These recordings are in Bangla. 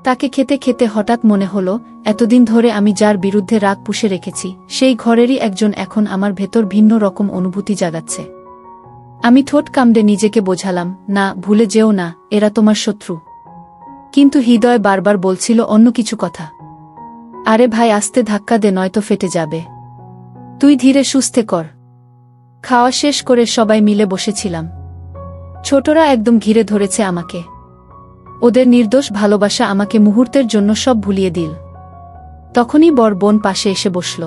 তাকে খেতে খেতে হঠাৎ মনে হলো, এতদিন ধরে আমি যার বিরুদ্ধে রাগ পুষে রেখেছি সেই ঘরেরই একজন এখন আমার ভেতর ভিন্ন রকম অনুভূতি জাগাচ্ছে। আমি ঠোঁট কামড়ে নিজেকে বোঝালাম, না, ভুলে যেও না, এরা তোমার শত্রু। কিন্তু হৃদয় বারবার বলছিল অন্য কিছু কথা। আরে ভাই, আস্তে ধাক্কা দে, নয়তো ফেটে যাবে। তুই ধীরে সুস্থে কর। খাওয়া শেষ করে সবাই মিলে বসেছিলাম। ছোটরা একদম ঘিরে ধরেছে আমাকে। ওদের নির্দোষ ভালোবাসা আমাকে মুহূর্তের জন্য সব ভুলিয়ে দিল। তখনই বর বোন পাশে এসে বসল।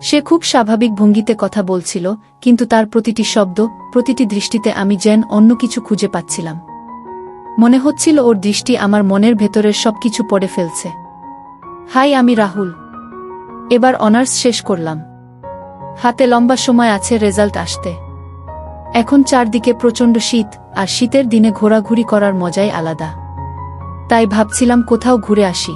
সে খুব স্বাভাবিক ভঙ্গিতে কথা বলছিল, কিন্তু তার প্রতিটি শব্দ, প্রতিটি দৃষ্টিতে আমি যেন অন্য কিছু খুঁজে পাচ্ছিলাম। মনে হচ্ছিল ওর দৃষ্টি আমার মনের ভেতরের সবকিছু পড়ে ফেলছে। হাই, আমি রাহুল। এবার অনার্স শেষ করলাম। হাতে লম্বা সময় আছে রেজাল্ট আসতে। এখন চারদিকে প্রচণ্ড শীত, আর শীতের দিনে ঘোরাঘুরি করার মজাই আলাদা। তাই ভাবছিলাম কোথাও ঘুরে আসি।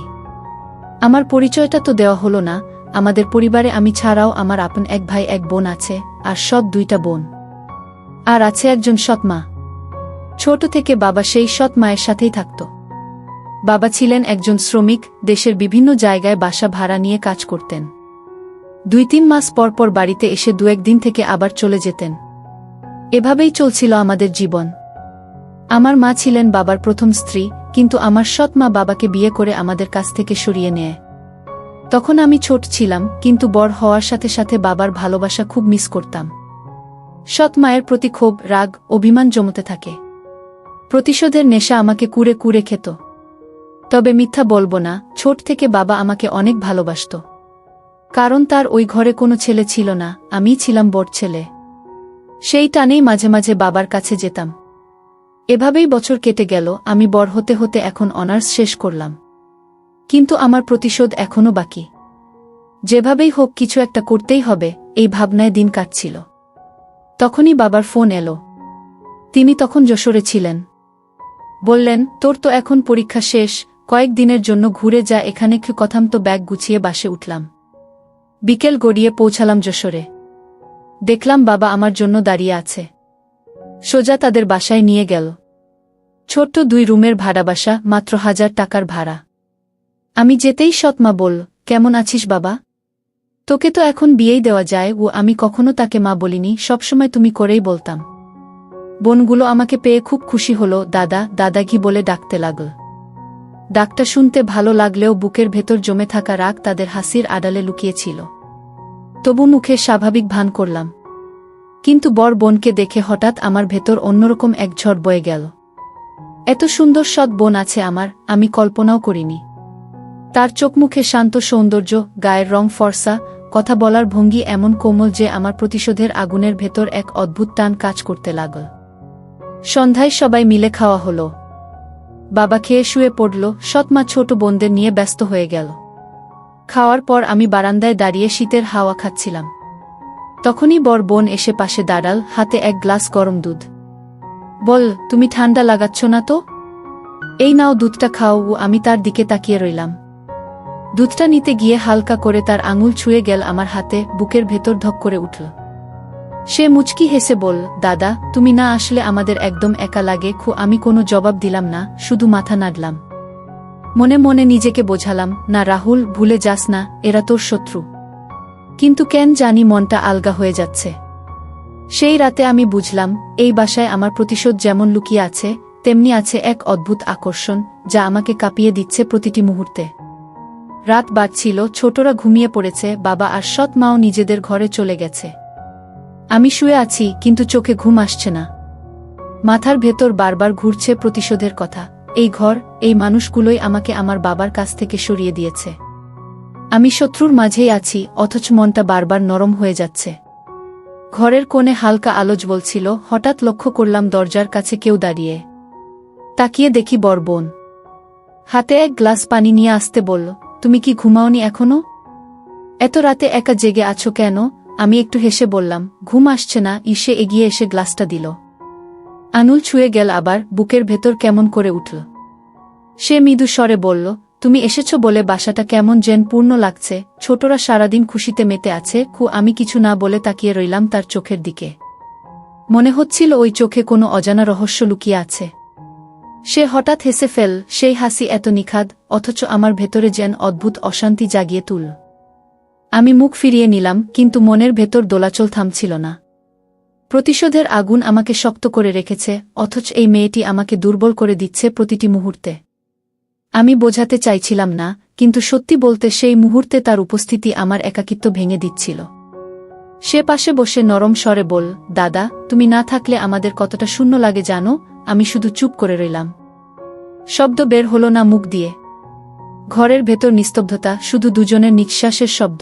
আমার পরিচয়টা তো দেওয়া হলো না। আমাদের পরিবারে আমি ছাড়াও আমার আপন এক ভাই এক বোন আছে, আর সৎ 2টা বোন। আর আছে একজন সৎমা। ছোট থেকে বাবা সেই সৎ মায়ের সাথেই থাকত। বাবা ছিলেন একজন শ্রমিক, দেশের বিভিন্ন জায়গায় বাসা ভাড়া নিয়ে কাজ করতেন। 2-3 মাস পর পর বাড়িতে এসে 2-1 দিন থেকে আবার চলে যেতেন। এভাবেই চলছিল আমাদের জীবন। আমার মা ছিলেন বাবার প্রথম স্ত্রী, কিন্তু আমার সৎ মা বাবাকে বিয়ে করে আমাদের কাছ থেকে সরিয়ে নেয়। তখন আমি ছোট ছিলাম, কিন্তু বড় হওয়ার সাথে সাথে বাবার ভালোবাসা খুব মিস করতাম। সৎ মায়ের প্রতি ক্ষোভ, রাগ, অভিমান জমতে থাকে। প্রতিশোধের নেশা আমাকে কুরে কুরে খেত। তবে মিথ্যা বলবো না, ছোট থেকে বাবা আমাকে অনেক ভালোবাসত। কারণ তার ওই ঘরে কোনো ছেলে ছিল না, আমিই ছিলাম বড় ছেলে। সেই টানেই মাঝে মাঝে বাবার কাছে যেতাম। এভাবেই বছর কেটে গেল। আমি বড় হতে হতে এখন অনার্স শেষ করলাম। কিন্তু আমার প্রতিশোধ এখনো বাকি। যেভাবেই হোক কিছু একটা করতেই হবে, এই ভাবনায় দিন কাটছিল। তখনই বাবার ফোন এলো। তিনি তখন যশোরে ছিলেন। বললেন, তোর তো এখন পরীক্ষা শেষ, কয়েকদিনের জন্য ঘুরে যা এখানে। কথাম তো ব্যাগ গুছিয়ে বাসে উঠলাম। বিকেল গড়িয়ে পৌঁছালাম যশোরে। দেখলাম বাবা আমার জন্য দাঁড়িয়ে আছে। সোজা তাদের বাসায় নিয়ে গেল। ছোট্ট 2 রুমের ভাড়া বাসা, মাত্র 1000 টাকার ভাড়া। আমি যেতেই সৎমা বলল, কেমন আছিস বাবা? তোকে তো এখন বিয়েই দেওয়া যায়। আমি কখনো তাকে মা বলিনি, সবসময় তুমি করেই বলতাম। বোনগুলো আমাকে পেয়ে খুব খুশি হলো, দাদা দাদাগি বলে ডাকতে লাগল। ডাকটা শুনতে ভালো লাগলেও বুকের ভেতর জমে থাকা রাগ তাদের হাসির আড়ালে লুকিয়েছিল। তবু মুখে স্বাভাবিক ভান করলাম। কিন্তু বড় বোনকে দেখে হঠাৎ আমার ভেতর অন্যরকম এক ঝড় বয়ে গেল। এত সুন্দর সৎ বোন আছে আমার, আমি কল্পনাও করিনি। তার চোখ মুখে শান্ত সৌন্দর্য, গায়ের রং ফর্সা, কথা বলার ভঙ্গি এমন কোমল যে আমার প্রতিশোধের আগুনের ভেতর এক অদ্ভুত টান কাজ করতে লাগল। সন্ধ্যায় সবাই মিলে খাওয়া হলো। বাবা খেয়ে শুয়ে পড়ল, সৎমা ছোট বোনদের নিয়ে ব্যস্ত হয়ে গেল। খাওয়ার পর আমি বারান্দায় দাঁড়িয়ে শীতের হাওয়া খাচ্ছিলাম। তখনই বড় বোন এসে পাশে দাঁড়াল, হাতে এক গ্লাস গরম দুধ। বল, তুমি ঠান্ডা লাগাচ্ছ না তো? এই নাও দুধটা খাও। আমি তার দিকে তাকিয়ে রইলাম। দুধটা নিতে গিয়ে হালকা করে তার আঙুল ছুঁয়ে গেল আমার হাতে, বুকের ভেতর ধক করে উঠল। সে মুচকি হেসে বলল, দাদা তুমি না আসলে আমাদের একদম একা লাগে। আমি কোনো জবাব দিলাম না, শুধু মাথা নাড়লাম। মনে মনে নিজেকে বোঝালাম, না রাহুল, ভুলে যাস না, এরা তোর শত্রু। কিন্তু কেন জানি মনটা আলগা হয়ে যাচ্ছে। সেই রাতে আমি বুঝলাম, এই বাসায় আমার প্রতিশোধ যেমন লুকিয়ে আছে, তেমনি আছে এক অদ্ভুত আকর্ষণ, যা আমাকে কাঁপিয়ে দিচ্ছে প্রতিটি মুহূর্তে। রাত বাড়ছিল, ছোটরা ঘুমিয়ে পড়েছে, বাবা আর সৎ মাও নিজেদের ঘরে চলে গেছে। আমি শুয়ে আছি, কিন্তু চোখে ঘুম আসছে না। মাথার ভেতর বারবার ঘুরছে প্রতিশোধের কথা। এই ঘর, এই মানুষগুলোই আমাকে আমার বাবার কাছ থেকে সরিয়ে দিয়েছে। আমি শত্রুর মাঝেই আছি, অথচ মনটা বারবার নরম হয়ে যাচ্ছে। ঘরের কোণে হালকা আলো জ্বলছিল। হঠাৎ লক্ষ্য করলাম দরজার কাছে কেউ দাঁড়িয়ে। তাকিয়ে দেখি বড় বোন। হাতে এক গ্লাস পানি নিয়ে আসতে বলল, তুমি কি ঘুমাওনি এখনো? এত রাতে একা জেগে আছো কেন? আমি একটু হেসে বললাম, ঘুম আসছে না। সে এগিয়ে এসে গ্লাসটা দিল। আঙুল ছুঁয়ে গেল আবার, বুকের ভেতর কেমন করে উঠল। সে মৃদু স্বরে বলল, তুমি এসেছ বলে বাসাটা কেমন যেন পূর্ণ লাগছে। ছোটরা সারাদিন খুশিতে মেতে আছে। আমি কিছু না বলে তাকিয়ে রইলাম তার চোখের দিকে। মনে হচ্ছিল ওই চোখে কোনো অজানা রহস্য লুকিয়ে আছে। সে হঠাৎ হেসে ফেল, সেই হাসি এত নিখাদ, অথচ আমার ভেতরে যেন অদ্ভুত অশান্তি জাগিয়ে তুল। আমি মুখ ফিরিয়ে নিলাম, কিন্তু মনের ভেতর দোলাচল থামছিল না। প্রতিশোধের আগুন আমাকে শক্ত করে রেখেছে, অথচ এই মেয়েটি আমাকে দুর্বল করে দিচ্ছে প্রতিটি মুহূর্তে। আমি বোঝাতে চাইছিলাম না, কিন্তু সত্যি বলতে সেই মুহূর্তে তার উপস্থিতি আমার একাকিত্ব ভেঙে দিচ্ছিল। সে পাশে বসে নরম স্বরে বল, দাদা, তুমি না থাকলে আমাদের কতটা শূন্য লাগে জানো? আমি শুধু চুপ করে রইলাম। শব্দ বের হলো না মুখ দিয়ে। ঘরের ভেতর নিস্তব্ধতা, শুধু দুজনের নিঃশ্বাসের শব্দ।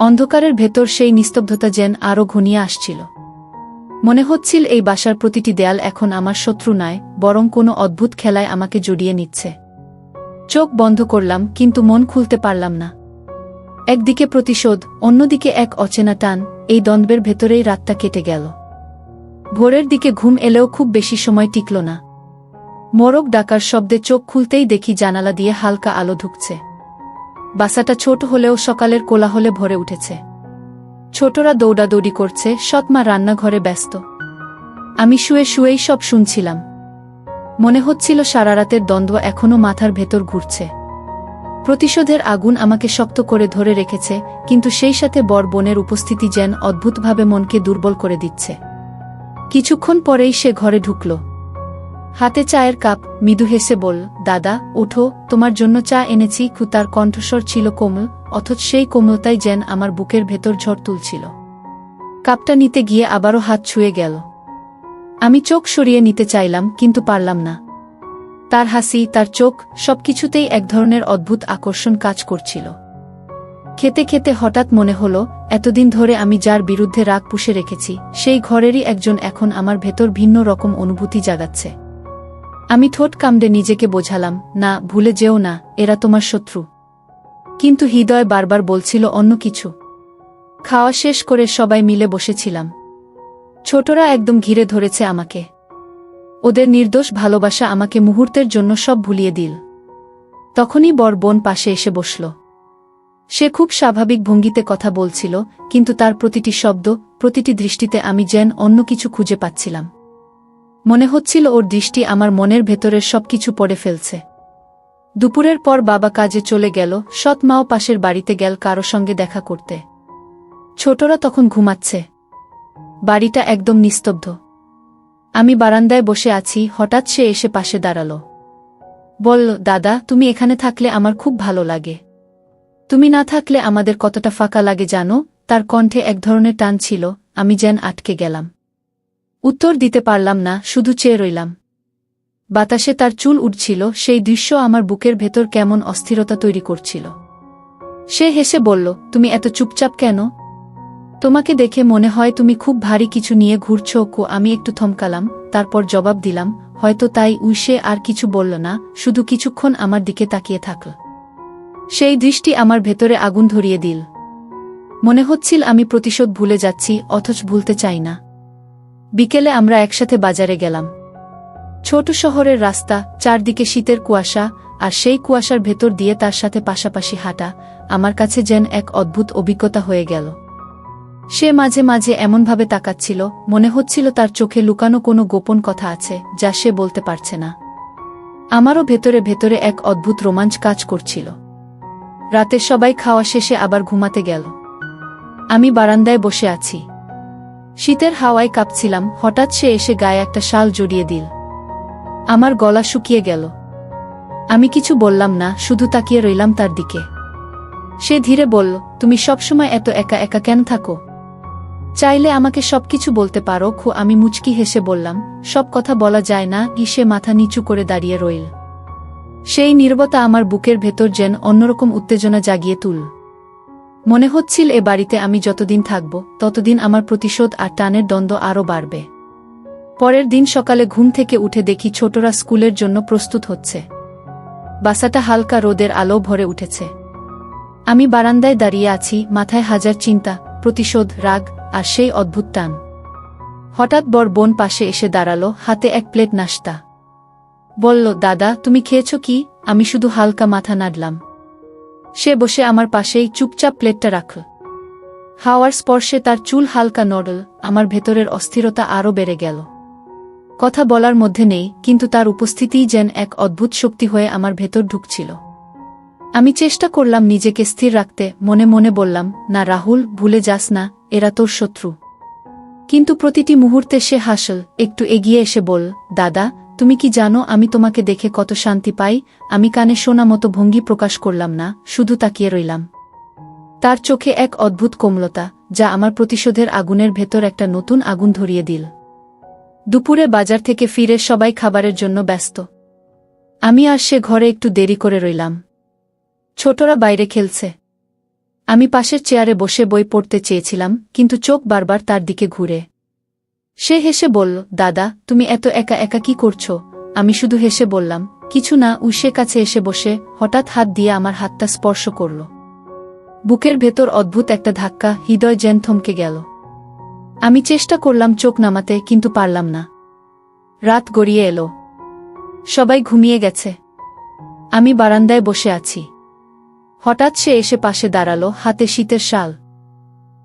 অন্ধকারের ভেতর সেই নিস্তব্ধতা যেন আরও ঘনিয়ে আসছিল। মনে হচ্ছিল এই বাসার প্রতিটি দেয়াল এখন আমার শত্রু নয়, বরং কোনো অদ্ভুত খেলায় আমাকে জড়িয়ে নিচ্ছে। চোখ বন্ধ করলাম, কিন্তু মন খুলতে পারলাম না। একদিকে প্রতিশোধ, অন্যদিকে এক অচেনা টান, এই দ্বন্দ্বের ভেতরেই রাতটা কেটে গেল। ভোরের দিকে ঘুম এলেও খুব বেশি সময় টিকল না। মোরগ ডাকার শব্দে চোখ খুলতেই দেখি জানালা দিয়ে হালকা আলো ঢুকছে। বাসাটা ছোট হলেও সকালের কোলাহলে ভরে উঠেছে। ছোটরা দৌড়াদৌড়ি করছে, সৎমা রান্নাঘরে ব্যস্ত। আমি শুয়ে শুয়েই সব শুনছিলাম। মনে হচ্ছিল সারা রাতের দ্বন্দ্ব এখনো মাথার ভেতর ঘুরছে। প্রতিশোধের আগুন আমাকে শক্ত করে ধরে রেখেছে, কিন্তু সেই সাথে বর বোনের উপস্থিতি যেন অদ্ভুতভাবে মনকে দুর্বল করে দিচ্ছে। কিছুক্ষণ পরেই সে ঘরে ঢুকল। হাতে চায়ের কাপ, মৃদু হেসে বল, দাদা, ওঠো, তোমার জন্য চা এনেছি। তার কণ্ঠস্বর ছিল কোমল, অথচ সেই কোমলতাই যেন আমার বুকের ভেতর ঝড় তুলছিল। কাপটা নিতে গিয়ে আবারও হাত ছুঁয়ে গেল। আমি চোখ সরিয়ে নিতে চাইলাম, কিন্তু পারলাম না। তার হাসি, তার চোখ, সবকিছুতেই এক ধরনের অদ্ভুত আকর্ষণ কাজ করছিল। খেতে খেতে হঠাৎ মনে হলো, এতদিন ধরে আমি যার বিরুদ্ধে রাগ পুষে রেখেছি, সেই ঘরেরই একজন এখন আমার ভেতর ভিন্ন রকম অনুভূতি জাগাচ্ছে। আমি ঠোঁট কামড়ে নিজেকে বোঝালাম, না, ভুলে যেও না, এরা তোমার শত্রু। কিন্তু হৃদয় বারবার বলছিল অন্য কিছু। খাওয়া শেষ করে সবাই মিলে বসেছিলাম। ছোটরা একদম ঘিরে ধরেছে আমাকে। ওদের নির্দোষ ভালোবাসা আমাকে মুহূর্তের জন্য সব ভুলিয়ে দিল। তখনই বর বোন পাশে এসে বসল। সে খুব স্বাভাবিক ভঙ্গিতে কথা বলছিল, কিন্তু তার প্রতিটি শব্দ, প্রতিটি দৃষ্টিতে আমি যেন অন্য কিছু খুঁজে পাচ্ছিলাম। মনে হচ্ছিল ওর দৃষ্টি আমার মনের ভেতরের সবকিছু পড়ে ফেলছে। দুপুরের পর বাবা কাজে চলে গেল, সৎ মাও পাশের বাড়িতে গেল কারো সঙ্গে দেখা করতে। ছোটরা তখন ঘুমাচ্ছে। বাড়িটা একদম নিস্তব্ধ। আমি বারান্দায় বসে আছি, হঠাৎ সে এসে পাশে দাঁড়াল। বলল, দাদা, তুমি এখানে থাকলে আমার খুব ভালো লাগে। তুমি না থাকলে আমাদের কতটা ফাঁকা লাগে জানো? তার কণ্ঠে এক ধরনের টান ছিল, আমি যেন আটকে গেলাম। উত্তর দিতে পারলাম না, শুধু চেয়ে রইলাম। বাতাসে তার চুল উঠছিল, সেই দৃশ্য আমার বুকের ভেতর কেমন অস্থিরতা তৈরি করছিল। সে হেসে বলল, তুমি এত চুপচাপ কেন? তোমাকে দেখে মনে হয় তুমি খুব ভারী কিছু নিয়ে ঘুরছো। আমি একটু থমকালাম, তারপর জবাব দিলাম, হয়তো তাই। সে আর কিছু বলল না, শুধু কিছুক্ষণ আমার দিকে তাকিয়ে থাকল। সেই দৃষ্টি আমার ভেতরে আগুন ধরিয়ে দিল। মনে হচ্ছিল আমি প্রতিশোধ ভুলে যাচ্ছি, অথচ ভুলতে চাই না। বিকেলে আমরা একসাথে বাজারে গেলাম। ছোট শহরের রাস্তা, চারদিকে শীতের কুয়াশা, আর সেই কুয়াশার ভেতর দিয়ে তার সাথে পাশাপাশি হাঁটা আমার কাছে যেন এক অদ্ভুত অভিজ্ঞতা হয়ে গেল। সে মাঝে মাঝে এমনভাবে তাকাচ্ছিল, মনে হচ্ছিল তার চোখে লুকানো কোনো গোপন কথা আছে, যা সে বলতে পারছে না। আমারও ভেতরে ভেতরে এক অদ্ভুত রোমাঞ্চ কাজ করছিল। রাতে সবাই খাওয়া শেষে আবার ঘুমাতে গেল। আমি বারান্দায় বসে আছি। শীতের হাওয়ায় কাঁপছিলাম, হঠাৎ সে এসে গায়ে একটা শাল জড়িয়ে দিল। আমার গলা শুকিয়ে গেল। আমি কিছু বললাম না, শুধু তাকিয়ে রইলাম তার দিকে। সে ধীরে বলল, তুমি সবসময় এত একা একা কেন থাকো? চাইলে আমাকে সবকিছু বলতে পারো। আমি মুচকি হেসে বললাম, সব কথা বলা যায় না। সে মাথা নিচু করে দাঁড়িয়ে রইল। সেই নীরবতা আমার বুকের ভেতর যেন অন্যরকম উত্তেজনা জাগিয়ে তুল। মনে হচ্ছিল এ বাড়িতে আমি যতদিন থাকব, ততদিন আমার প্রতিশোধ আর টানের দ্বন্দ্ব আরও বাড়বে। পরের দিন সকালে ঘুম থেকে উঠে দেখি ছোটরা স্কুলের জন্য প্রস্তুত হচ্ছে। বাসাটা হালকা রোদের আলো ভরে উঠেছে। আমি বারান্দায় দাঁড়িয়ে আছি, মাথায় হাজার চিন্তা, প্রতিশোধ, রাগ, আর সেই অদ্ভুত টান। হঠাৎ বর বোন পাশে এসে দাঁড়ালো, হাতে এক প্লেট নাশতা। বলল, দাদা, তুমি খেয়েছো কি? আমি শুধু হালকা মাথা নাড়লাম। সে বসে আমার পাশেই চুপচাপ প্লেটটা রাখল। হাওয়ার স্পর্শে তার চুল হালকা নড়ল, আমার ভেতরের অস্থিরতা আরও বেড়ে গেল। কথা বলার মধ্যে নেই, কিন্তু তার উপস্থিতিই যেন এক অদ্ভুত শক্তি হয়ে আমার ভেতর ঢুকছিল। আমি চেষ্টা করলাম নিজেকে স্থির রাখতে, মনে মনে বললাম, না রাহুল, ভুলে যাস না, এরা তোর শত্রু। কিন্তু প্রতিটি মুহূর্তে সে হাসল, একটু এগিয়ে এসে বলল, দাদা, তুমি কি জানো আমি তোমাকে দেখে কত শান্তি পাই? আমি কানে শোনা মতো ভঙ্গি প্রকাশ করলাম না, শুধু তাকিয়ে রইলাম। তার চোখে এক অদ্ভুত কোমলতা, যা আমার প্রতিশোধের আগুনের ভেতর একটা নতুন আগুন ধরিয়ে দিল। দুপুরে বাজার থেকে ফিরে সবাই খাবারের জন্য ব্যস্ত। আমি আর সে ঘরে একটু দেরি করে রইলাম। ছোটরা বাইরে খেলছে। আমি পাশের চেয়ারে বসে বই পড়তে চেয়েছিলাম, কিন্তু চোখ বারবার তার দিকে ঘুরে। সে হেসে বলল, দাদা, তুমি এত একা একা কি করছো? আমি শুধু হেসে বললাম, কিছু না। সে কাছে এসে বসে হঠাৎ হাত দিয়ে আমার হাতটা স্পর্শ করল। বুকের ভেতর অদ্ভুত একটা ধাক্কা, হৃদয় যেন থমকে গেল। আমি চেষ্টা করলাম চোখ নামাতে, কিন্তু পারলাম না। রাত গড়িয়ে এলো। সবাই ঘুমিয়ে গেছে। আমি বারান্দায় বসে আছি। হঠাৎ সে এসে পাশে দাঁড়ালো, হাতে শীতের শাল।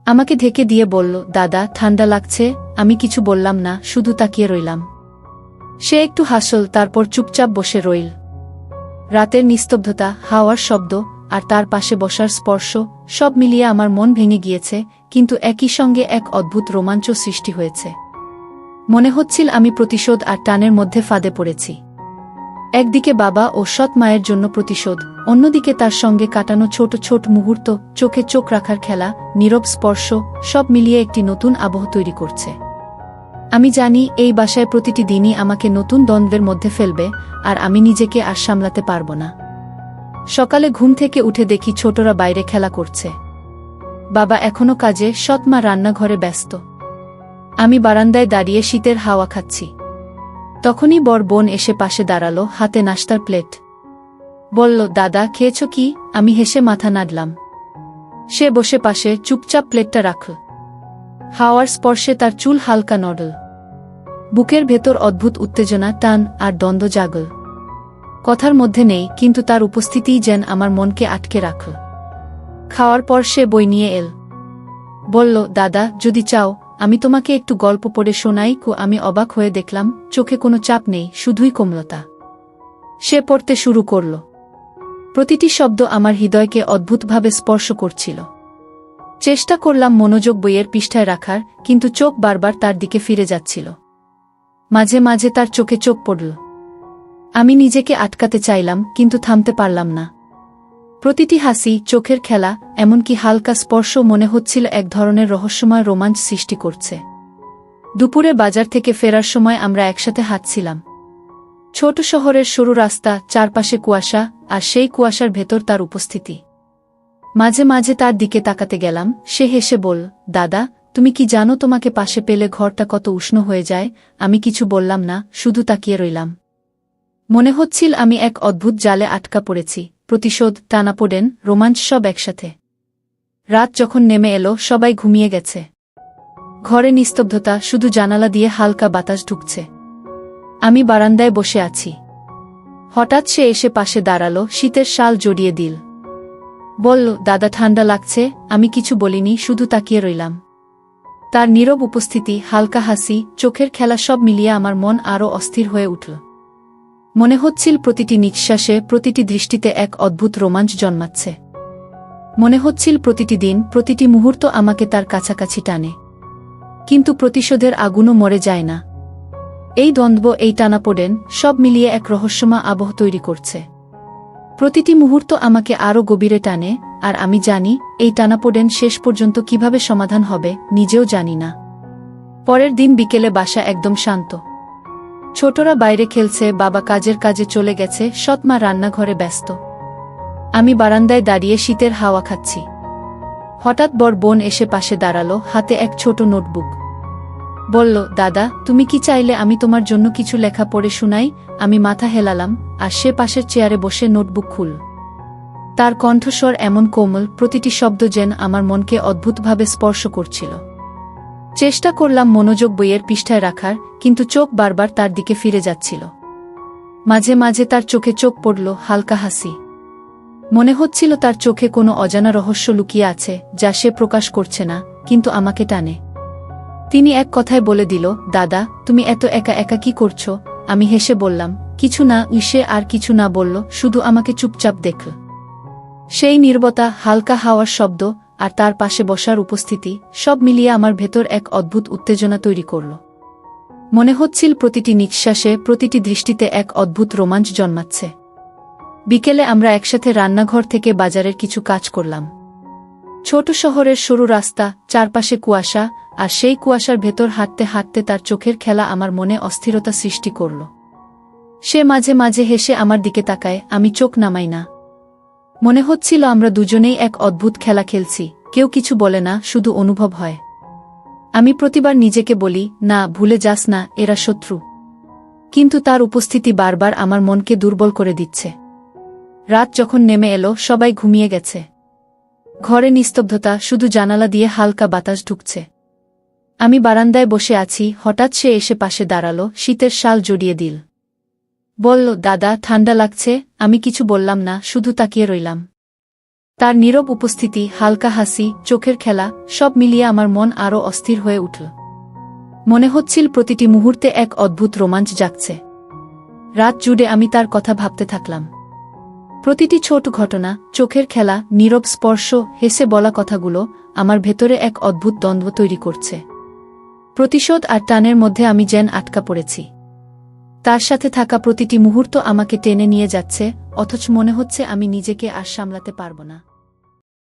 আমাকে ঢেকে দিয়ে বলল, দাদা, ঠান্ডা লাগছে। আমি কিছু বললাম না, শুধু তাকিয়ে রইলাম। সে একটু হাসল, তারপর চুপচাপ বসে রইল। রাতের নিস্তব্ধতা, হাওয়ার শব্দ, আর তার পাশে বসার স্পর্শ, সব মিলিয়ে আমার মন ভেঙে গিয়েছে, কিন্তু একই সঙ্গে এক অদ্ভুত রোমাঞ্চ সৃষ্টি হয়েছে। মনে হচ্ছিল আমি প্রতিশোধ আর টানের মধ্যে ফাঁদে পড়েছি। একদিকে বাবা ও সৎ মায়ের জন্য প্রতিশোধ, অন্যদিকে তার সঙ্গে কাটানো ছোট ছোট মুহূর্ত, চোখে চোখ রাখার খেলা, নীরব স্পর্শ, সব মিলিয়ে একটি নতুন আবহ তৈরি করছে। আমি জানি এই বাসায় প্রতিটি দিনই আমাকে নতুন দ্বন্দ্বের মধ্যে ফেলবে, আর আমি নিজেকে আর সামলাতে পারব না। সকালে ঘুম থেকে উঠে দেখি ছোটরা বাইরে খেলা করছে। বাবা এখনো কাজে, সৎ মা রান্নাঘরে ব্যস্ত। আমি বারান্দায় দাঁড়িয়ে শীতের হাওয়া খাচ্ছি। তখনই বড় বোন এসে পাশে দাঁড়ালো, হাতে নাশতার প্লেট। বলল, দাদা, খেয়েছ কি? আমি হেসে মাথা নাড়লাম। সে বসে পাশে চুপচাপ প্লেটটা রাখল। হাওয়ার স্পর্শে তার চুল হালকা নড়ল। বুকের ভেতর অদ্ভুত উত্তেজনা, টান আর দ্বন্দ্ব জাগল। কথার মধ্যে নেই, কিন্তু তার উপস্থিতিই যেন আমার মনকে আটকে রাখল। খাওয়ার পর সে বই নিয়ে এল। বলল, দাদা, যদি চাও আমি তোমাকে একটু গল্প পড়ে শোনাই। আমি অবাক হয়ে দেখলাম, চোখে কোনো চাপ নেই, শুধুই কোমলতা। সে পড়তে শুরু করল। প্রতিটি শব্দ আমার হৃদয়কে অদ্ভুতভাবে স্পর্শ করছিল। চেষ্টা করলাম মনোযোগ বইয়ের পৃষ্ঠায় রাখার, কিন্তু চোখ বারবার তার দিকে ফিরে যাচ্ছিল। মাঝে মাঝে তার চোখে চোখ পড়ল। আমি নিজেকে আটকাতে চাইলাম, কিন্তু থামতে পারলাম না। প্রতিটি হাসি, চোখের খেলা, এমনকি হালকা স্পর্শ মনে হচ্ছিল এক ধরনের রহস্যময় রোমাঞ্চ সৃষ্টি করছে। দুপুরে বাজার থেকে ফেরার সময় আমরা একসাথে হাঁটছিলাম। ছোট শহরের সরু রাস্তা, চারপাশে কুয়াশা, আর সেই কুয়াশার ভেতর তার উপস্থিতি। মাঝে মাঝে তার দিকে তাকাতে গেলাম। সে হেসে বলল, দাদা, তুমি কি জানো তোমাকে পাশে পেলে ঘরটা কত উষ্ণ হয়ে যায়? আমি কিছু বললাম না, শুধু তাকিয়ে রইলাম। মনে হচ্ছিল আমি এক অদ্ভুত জালে আটকা পড়েছি, প্রতিশোধ, টানাপোড়েন, রোমাঞ্চ সব একসাথে। রাত যখন নেমে এলো, সবাই ঘুমিয়ে গেছে। ঘরে নিস্তব্ধতা, শুধু জানালা দিয়ে হালকা বাতাস ঢুকছে। আমি বারান্দায় বসে আছি। হঠাৎ সে এসে পাশে দাঁড়ালো, শীতের শাল জড়িয়ে দিল। বলল, দাদা, ঠান্ডা লাগছে। আমি কিছু বলিনি, শুধু তাকিয়ে রইলাম। তার নীরব উপস্থিতি, হালকা হাসি, চোখের খেলা সব মিলিয়ে আমার মন আরও অস্থির হয়ে উঠল। মনে হচ্ছিল প্রতিটি নিঃশ্বাসে, প্রতিটি দৃষ্টিতে এক অদ্ভুত রোমাঞ্চ জন্মাচ্ছে। মনে হচ্ছিল প্রতিটি দিন, প্রতিটি মুহূর্ত আমাকে তার কাছাকাছি টানে। কিন্তু প্রতিশোধের আগুনও মরে যায় না। এই দ্বন্দ্ব, এই টানাপোড়েন, সব মিলিয়ে এক রহস্যময় আবহ তৈরি করছে। প্রতিটি মুহূর্ত আমাকে আরও গভীরে টানে, আর আমি জানি এই টানাপোড়েন শেষ পর্যন্ত কিভাবে সমাধান হবে নিজেও জানি না। পরের দিন বিকেলে বাসা একদম শান্ত। ছোটরা বাইরে খেলছে, বাবা কাজের কাজে চলে গেছে, সৎ মা রান্নাঘরে ব্যস্ত। আমি বারান্দায় দাঁড়িয়ে শীতের হাওয়া খাচ্ছি। হঠাৎ বড় বোন এসে পাশে দাঁড়ালো, হাতে এক ছোট নোটবুক। বলল, দাদা, তুমি কি চাইলে আমি তোমার জন্য কিছু লেখা পড়ে শোনাই? আমি মাথা হেলালাম, আর সে পাশের চেয়ারে বসে নোটবুক খুলল। তার কণ্ঠস্বর এমন কোমল, প্রতিটি শব্দ যেন আমার মনকে অদ্ভুতভাবে স্পর্শ করছিল। চেষ্টা করলাম মনোযোগ বইয়ের পৃষ্ঠায় রাখার, কিন্তু চোখ বারবার তার দিকে ফিরে যাচ্ছিল। মাঝে মাঝে তার চোখে চোখ পড়ল, হালকা হাসি। মনে হচ্ছিল তার চোখে কোনো অজানা রহস্য লুকিয়ে আছে, যা সে প্রকাশ করছে না, কিন্তু আমাকে টানে। তিনি এক কথায় বলে দিল, দাদা, তুমি এত একা একা কি করছো? আমি হেসে বললাম, কিছু না। সে আর কিছু না বলল, শুধু আমাকে চুপচাপ দেখল। সেই নীরবতা, হালকা হাওয়ার শব্দ আর তার পাশে বসার উপস্থিতি, সব মিলিয়ে আমার ভেতর এক অদ্ভুত উত্তেজনা তৈরি করল। মনে হচ্ছিল প্রতিটি নিঃশ্বাসে, প্রতিটি দৃষ্টিতে এক অদ্ভুত রোমাঞ্চ জন্মাচ্ছে। বিকেলে আমরা একসাথে রান্নাঘর থেকে বাজারের কিছু কাজ করলাম। ছোট শহরের সরু রাস্তা, চারপাশে কুয়াশা, আর সেই কুয়াশার ভেতর হাঁটতে হাঁটতে তার চোখের খেলা আমার মনে অস্থিরতা সৃষ্টি করল। সে মাঝে মাঝে হেসে আমার দিকে তাকায়, আমি চোখ নামাই না। মনে হচ্ছিল আমরা দুজনেই এক অদ্ভুত খেলা খেলছি, কেউ কিছু বলে না, শুধু অনুভব হয়। আমি প্রতিবার নিজেকে বলি, না, ভুলে যাস না, এরা শত্রু। কিন্তু তার উপস্থিতি বারবার আমার মনকে দুর্বল করে দিচ্ছে। রাত যখন নেমে এলো, সবাই ঘুমিয়ে গেছে। ঘরে নিস্তব্ধতা, শুধু জানালা দিয়ে হালকা বাতাস ঢুকছে। আমি বারান্দায় বসে আছি, হঠাৎ সে এসে পাশে দাঁড়ালো, শীতের শাল জড়িয়ে দিল। বলল, দাদা, ঠান্ডা লাগছে। আমি কিছু বললাম না, শুধু তাকিয়ে রইলাম। তার নীরব উপস্থিতি, হালকা হাসি, চোখের খেলা, সব মিলিয়ে আমার মন আরও অস্থির হয়ে উঠল। মনে হচ্ছিল প্রতিটি মুহূর্তে এক অদ্ভুত রোমাঞ্চ জাগছে। রাত জুড়ে আমি তার কথা ভাবতে থাকলাম। প্রতিটি ছোট ঘটনা, চোখের খেলা, নীরব স্পর্শ, হেসে বলা কথাগুলো আমার ভেতরে এক অদ্ভুত দ্বন্দ্ব তৈরি করছে। প্রতিশোধ আর টানের মধ্যে আমি যেন আটকা পড়েছি। তার সাথে থাকা প্রতিটি মুহূর্ত আমাকে টেনে নিয়ে যাচ্ছে, অথচ মনে হচ্ছে আমি নিজেকে আর সামলাতে পারব না।